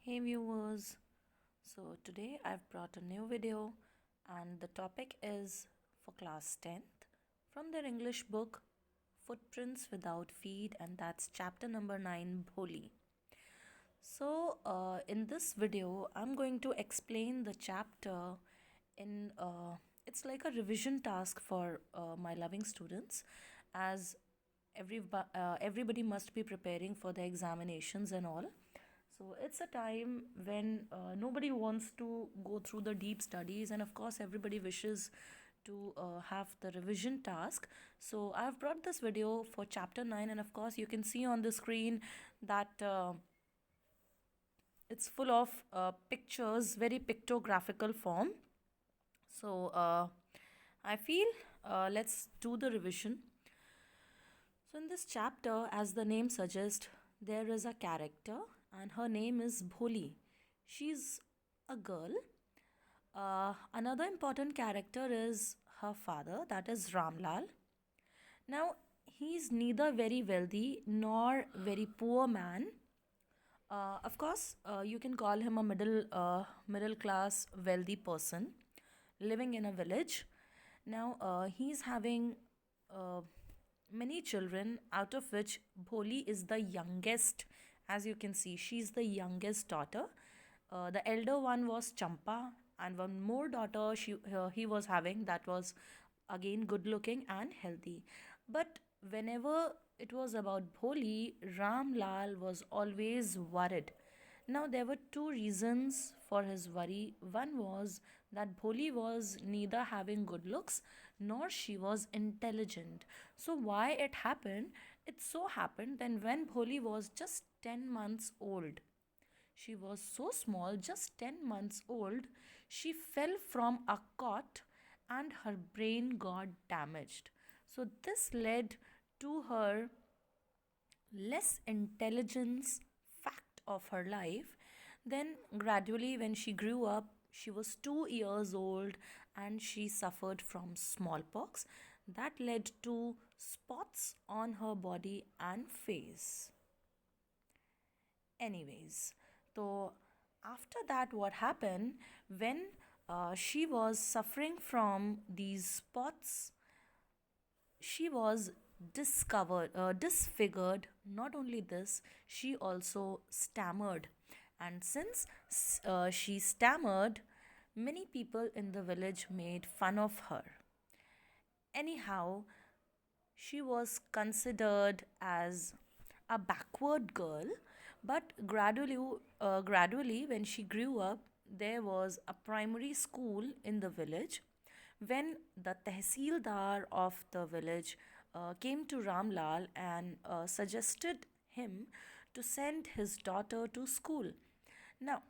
Hey viewers, so today I've brought a new video and the topic is for class 10th from their English book Footprints Without Feet, and that's chapter number 9, Bholi. So in this video I'm going to explain the chapter in it's like a revision task for my loving students, as everybody must be preparing for the examinations and all. So it's a time when nobody wants to go through the deep studies, and of course, everybody wishes to have the revision task. So I've brought this video for chapter 9, and of course, you can see on the screen that it's full of pictures, very pictographical form. So I feel let's do the revision. So, in this chapter, as the name suggests, there is a character, and her name is Bholi. She's a girl. Another important character is her father, that is Ramlal. Now, he's neither very wealthy nor very poor man. Of course, you can call him a middle class wealthy person living in a village. Now, he's having uh, many children, out of which Bholi is the youngest. As you can see, she's the youngest daughter. The elder one was Champa, and one more daughter he was having, that was again good looking and healthy. But whenever it was about Bholi, Ram Lal was always worried. Now, there were two reasons for his worry. One was that Bholi was neither having good looks nor she was intelligent. So, why it happened? It so happened that when Bholi was just 10 months old, she was so small, just 10 months old, she fell from a cot and her brain got damaged. So, this led to her less intelligence fact of her life. Then, gradually, when she grew up, she was 2 years old and she suffered from smallpox that led to spots on her body and face. Anyways, so after that, what happened when she was suffering from these spots, she was disfigured. Not only this, she also stammered, and since she stammered, many people in the village made fun of her. Anyhow, she was considered as a backward girl, but gradually, when she grew up, there was a primary school in the village. When the tehsildar of the village came to Ramlal and suggested him to send his daughter to school. Now,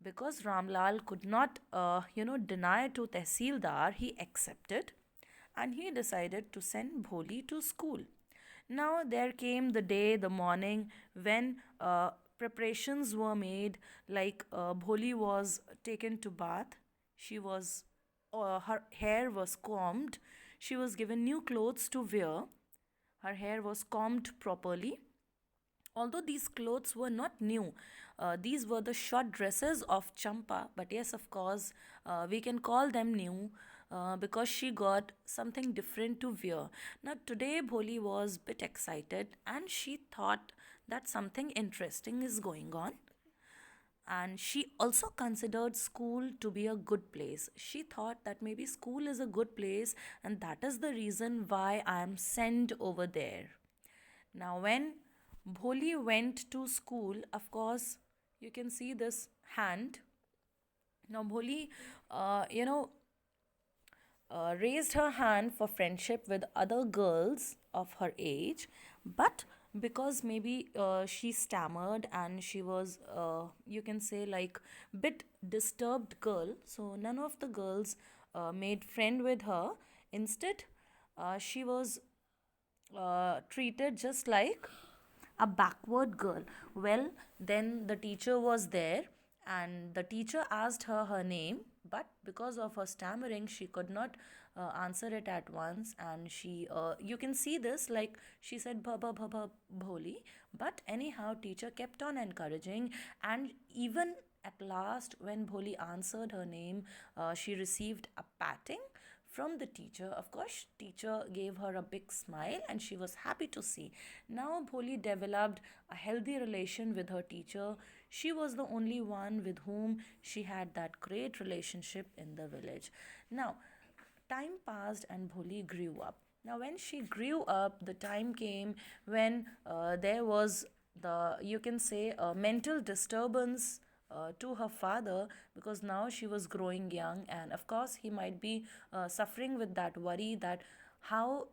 because Ramlal could not, deny to Tehsildar, he accepted and he decided to send Bholi to school. Now, there came the day, the morning, when preparations were made, like Bholi was taken to bath. Her hair was combed. She was given new clothes to wear. Her hair was combed properly. Although these clothes were not new, these were the short dresses of Champa, but yes, of course, we can call them new because she got something different to wear. Now, today, Bholi was a bit excited and she thought that something interesting is going on. And she also considered school to be a good place. She thought that maybe school is a good place, and that is the reason why I am sent over there. Now, when Bholi went to school, of course, you can see this hand. Now, Bholi, raised her hand for friendship with other girls of her age, but because maybe she stammered and she was, you can say, like bit disturbed girl, so none of the girls made friend with her. Instead, she was treated just like a backward girl. Well, then the teacher was there and the teacher asked her her name, but because of her stammering, she could not answer it at once, and she you can see this, like she said baba baba bholi, but anyhow teacher kept on encouraging, and even at last when Bholi answered her name, she received a patting from the teacher. Of course, teacher gave her a big smile and she was happy to see. Now Bholi developed a healthy relation with her teacher. She was the only one with whom she had that great relationship in the village. Now, time passed and Bholi grew up. Now, when she grew up, the time came when there was the, you can say, a mental disturbance to her father, because now she was growing young, and of course he might be suffering with that worry that how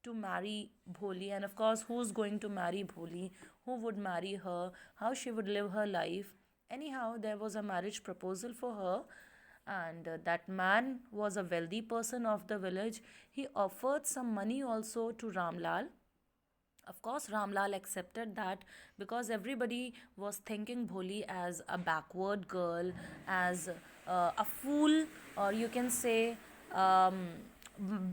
to marry Bholi, and of course who's going to marry Bholi, who would marry her, how she would live her life. Anyhow, there was a marriage proposal for her, and that man was a wealthy person of the village. He offered some money also to Ramlal. Of course, Ramlal accepted that, because everybody was thinking Bholi as a backward girl, as a fool, or you can say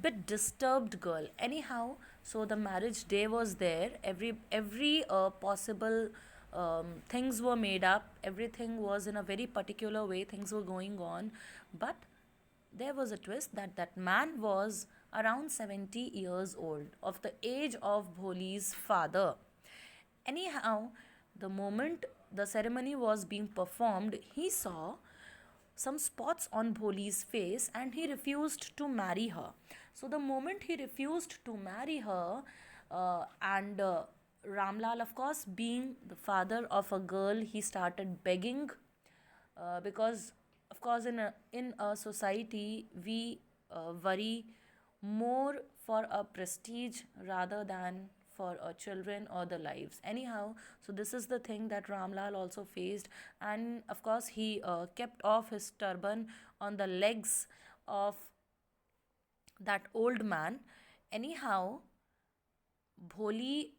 bit disturbed girl. Anyhow, so the marriage day was there. Every possible things were made up. Everything was in a very particular way. Things were going on, but there was a twist that that man was around 70 years old, of the age of Bholi's father. Anyhow, the moment the ceremony was being performed, he saw some spots on Bholi's face and he refused to marry her. So, the moment he refused to marry her, and Ramlal, of course, being the father of a girl, he started begging, because of course in a society we worry more for a prestige rather than for children or the lives. Anyhow, so this is the thing that Ramlal also faced, and of course he kept off his turban on the legs of that old man. Anyhow, Bholi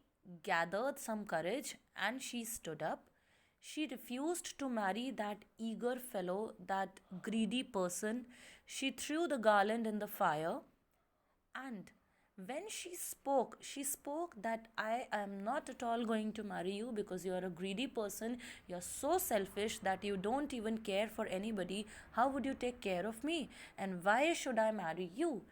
gathered some courage and she stood up. She refused to marry that eager fellow, that greedy person. She threw the garland in the fire, and when she spoke that I am not at all going to marry you because you are a greedy person. You're so selfish that you don't even care for anybody. How would you take care of me? And why should I marry you?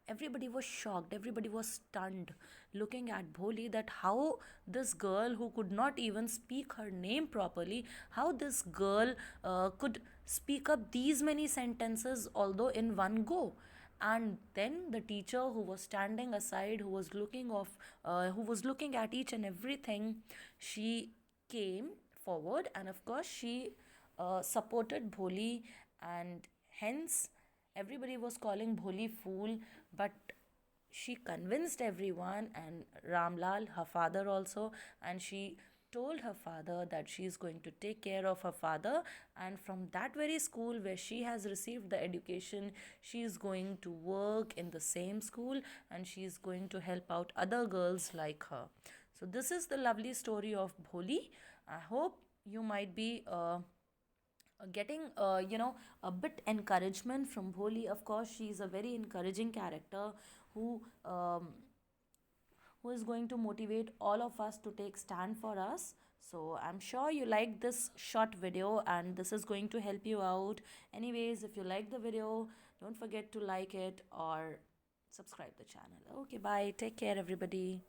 Everybody was shocked, everybody was stunned, looking at Bholi, that how this girl who could not even speak her name properly, how this girl could speak up these many sentences, although in one go. And then the teacher, who was standing aside, who was looking at each and everything, she came forward, and of course she supported Bholi, and hence everybody was calling Bholi fool, but she convinced everyone, and Ramlal, her father, also, and she told her father that she is going to take care of her father, and from that very school where she has received the education, she is going to work in the same school, and she is going to help out other girls like her. So this is the lovely story of Bholi. I hope you might be getting a bit encouragement from Bholi. Of course, she is a very encouraging character who um, who is going to motivate all of us to take stand for us. So I'm sure you like this short video and this is going to help you out. Anyways, if you like the video, don't forget to like it or subscribe the channel. Okay, bye, take care everybody.